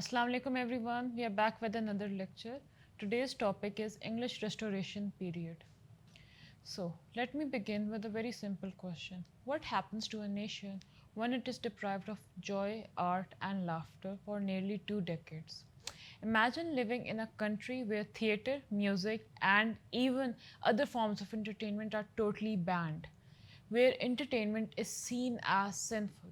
Assalamu alaikum everyone. We are back with another lecture. Today's topic is English Restoration period. So, let me begin with a very simple question. What happens to a nation when it is deprived of joy, art, and laughter for nearly 2 decades? Imagine living in a country where theatre, music, and even other forms of entertainment are totally banned, where entertainment is seen as sinful.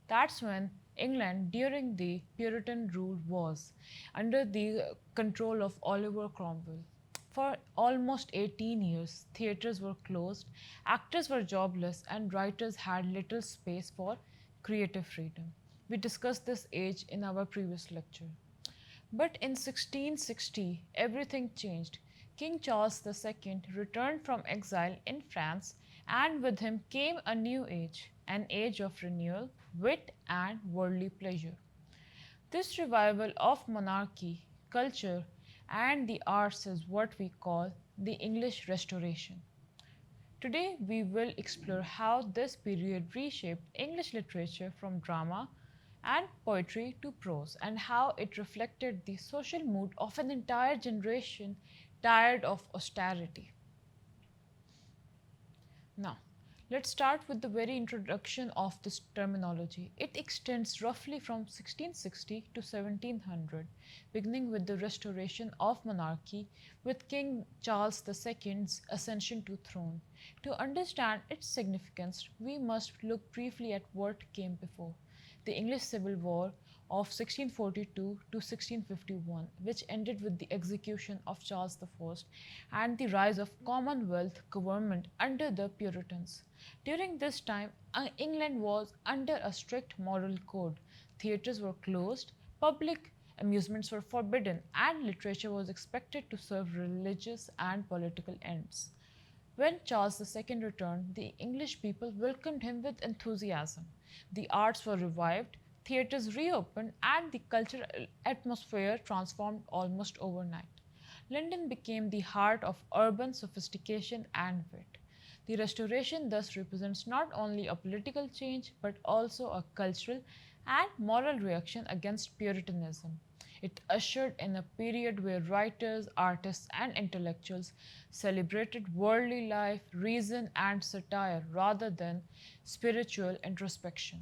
That's when England, during the Puritan rule, was under the control of Oliver Cromwell. For almost 18 years, theatres were closed, actors were jobless, and writers had little space for creative freedom. We discussed this age in our previous lecture. But in 1660, everything changed. King Charles II returned from exile in France, and with him came a new age, an age of renewal, wit, and worldly pleasure. This revival of monarchy, culture, and the arts is what we call the English Restoration. Today, we will explore how this period reshaped English literature from drama and poetry to prose, and how it reflected the social mood of an entire generation tired of austerity. Now, let's start with the very introduction of this terminology. It extends roughly from 1660 to 1700, beginning with the restoration of monarchy with King Charles II's ascension to throne. To understand its significance, we must look briefly at what came before. The English Civil War of 1642 to 1651, which ended with the execution of Charles I and the rise of Commonwealth government under the Puritans. During this time, England was under a strict moral code. Theatres were closed, public amusements were forbidden, and literature was expected to serve religious and political ends. When Charles II returned, the English people welcomed him with enthusiasm. The arts were revived, theatres reopened, and the cultural atmosphere transformed almost overnight. London became the heart of urban sophistication and wit. The Restoration thus represents not only a political change but also a cultural and moral reaction against Puritanism. It ushered in a period where writers, artists, and intellectuals celebrated worldly life, reason, and satire rather than spiritual introspection.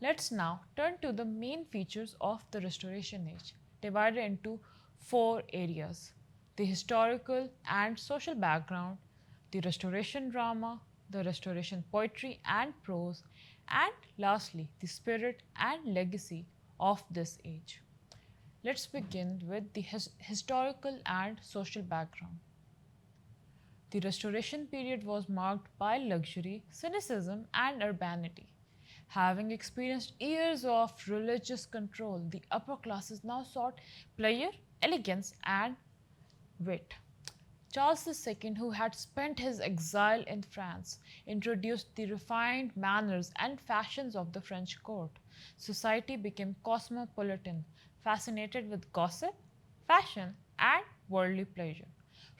Let's now turn to the main features of the Restoration Age, divided into four areas: the historical and social background, the Restoration drama, the Restoration poetry and prose, and lastly, the spirit and legacy of this age. Let's begin with the historical and social background. The Restoration period was marked by luxury, cynicism, and urbanity. Having experienced years of religious control, the upper classes now sought pleasure, elegance, and wit. Charles II, who had spent his exile in France, introduced the refined manners and fashions of the French court. Society became cosmopolitan, fascinated with gossip, fashion, and worldly pleasure.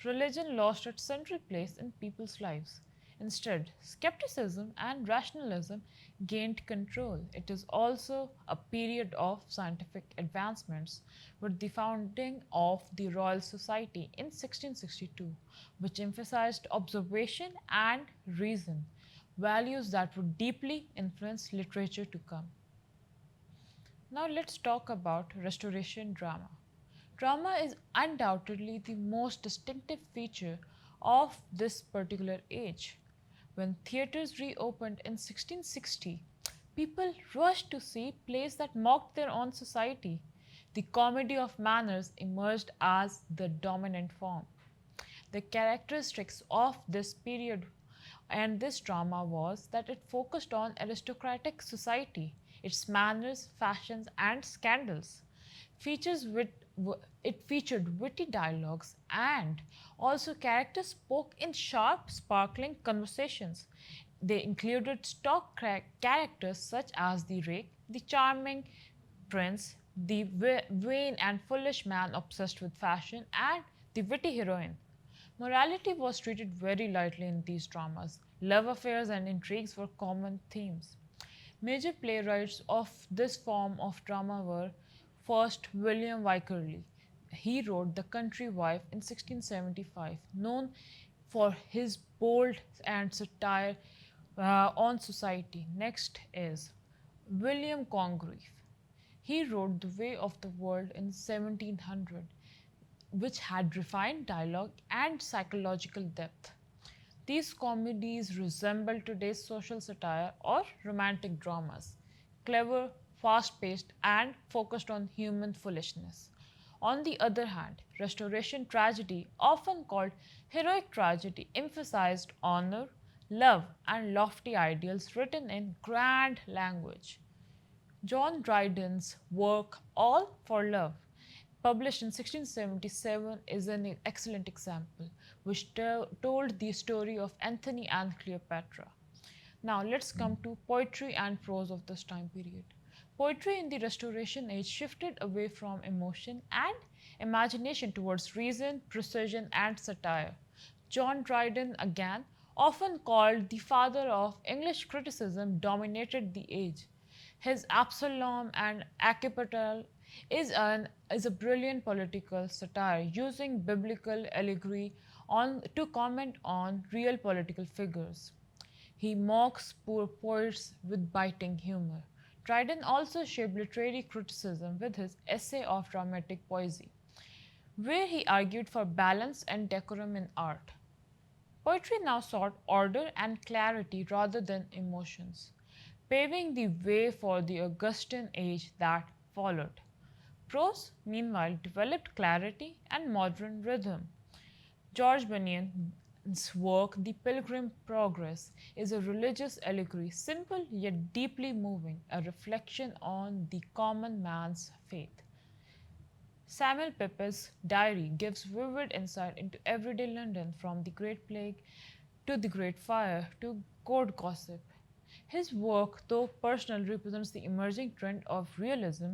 Religion lost its central place in people's lives. Instead, skepticism and rationalism gained control. It is also a period of scientific advancements, with the founding of the Royal Society in 1662, which emphasized observation and reason, values that would deeply influence literature to come. Now let's talk about Restoration drama. Drama is undoubtedly the most distinctive feature of this particular age. When theatres reopened in 1660, people rushed to see plays that mocked their own society. The comedy of manners emerged as the dominant form. The characteristics of this period and this drama was that it focused on aristocratic society, its manners, fashions, and scandals. Features wit, it featured witty dialogues, and also characters spoke in sharp, sparkling conversations. They included stock characters such as the rake, the charming prince, the vain and foolish man obsessed with fashion, and the witty heroine. Morality was treated very lightly in these dramas. Love affairs and intrigues were common themes. Major playwrights of this form of drama were First, William Wycherley. He wrote The Country Wife in 1675, known for his bold and satire on society. Next is William Congreve. He wrote The Way of the World in 1700, which had refined dialogue and psychological depth. These comedies resemble today's social satire or romantic dramas, clever, fast paced, and focused on human foolishness. On the other hand, Restoration tragedy, often called heroic tragedy, emphasized honor, love, and lofty ideals written in grand language. John Dryden's work All for Love, published in 1677, is an excellent example, which told the story of Antony and Cleopatra. Now let's come to poetry and prose of this time period. Poetry in the Restoration Age shifted away from emotion and imagination towards reason, precision, and satire. John Dryden, again, often called the father of English criticism, dominated the age. His Absalom and Accipital is a brilliant political satire using biblical allegory to comment on real political figures. He mocks poor poets with biting humor. Dryden also shaped literary criticism with his Essay of Dramatic Poesy, where he argued for balance and decorum in art. Poetry now sought order and clarity rather than emotions, paving the way for the Augustan age that followed. Prose, meanwhile, developed clarity and modern rhythm. George Bunyan's work, The Pilgrim Progress, is a religious allegory, simple yet deeply moving, a reflection on the common man's faith. Samuel Pepys' diary gives vivid insight into everyday London, from the Great Plague to the Great Fire to court gossip. His work, though personal, represents the emerging trend of realism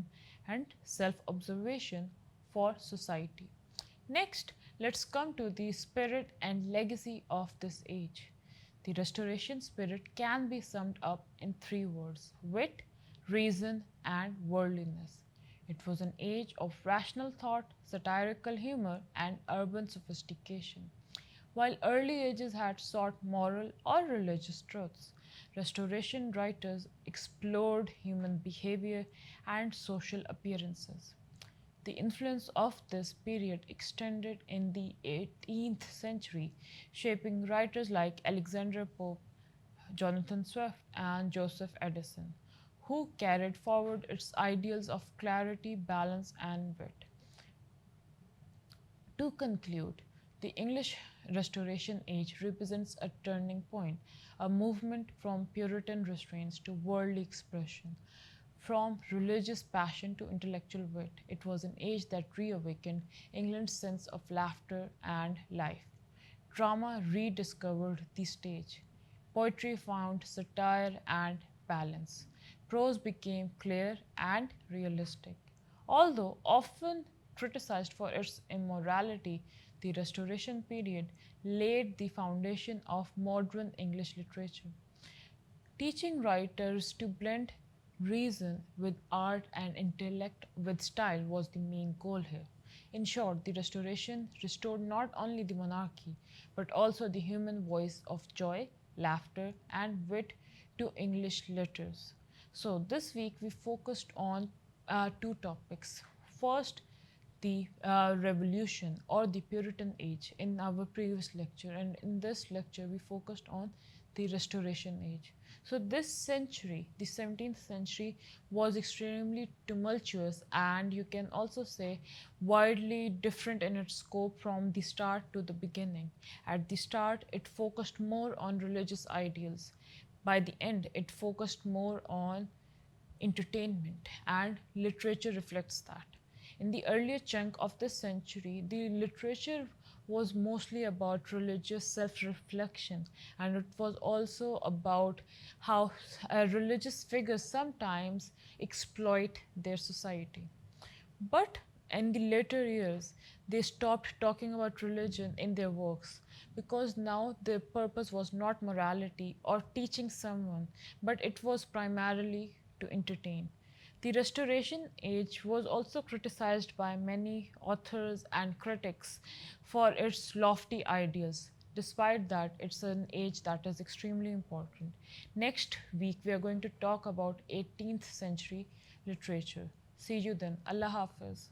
and self observation for society. Next, let's come to the spirit and legacy of this age. The Restoration spirit can be summed up in three words: wit, reason, and worldliness. It was an age of rational thought, satirical humor, and urban sophistication. While early ages had sought moral or religious truths, Restoration writers explored human behavior and social appearances. The influence of this period extended in the 18th century, shaping writers like Alexander Pope, Jonathan Swift, and Joseph Addison, who carried forward its ideals of clarity, balance, and wit. To conclude, the English Restoration Age represents a turning point, a movement from Puritan restraints to worldly expression, from religious passion to intellectual wit. It was an age that reawakened England's sense of laughter and life. Drama rediscovered the stage. Poetry found satire and balance. Prose became clear and realistic. Although often criticized for its immorality, the Restoration period laid the foundation of modern English literature. Teaching writers to blend reason with art and intellect with style was the main goal here. In short, the Restoration restored not only the monarchy, but also the human voice of joy, laughter, and wit to English letters. So, this week we focused on two topics. First, the revolution or the Puritan age in our previous lecture, and in this lecture we focused on the Restoration age. So, this century, the 17th century, was extremely tumultuous and you can also say widely different in its scope from the start to the beginning. At the start, it focused more on religious ideals. By the end, it focused more on entertainment, and literature reflects that. In the earlier chunk of this century, the literature was mostly about religious self reflection, and it was also about how religious figures sometimes exploit their society. But in the later years, they stopped talking about religion in their works because now their purpose was not morality or teaching someone, but it was primarily to entertain. The Restoration age was also criticized by many authors and critics for its lofty ideas. Despite that, it's an age that is extremely important. Next week, we are going to talk about 18th century literature. See you then. Allah Hafiz.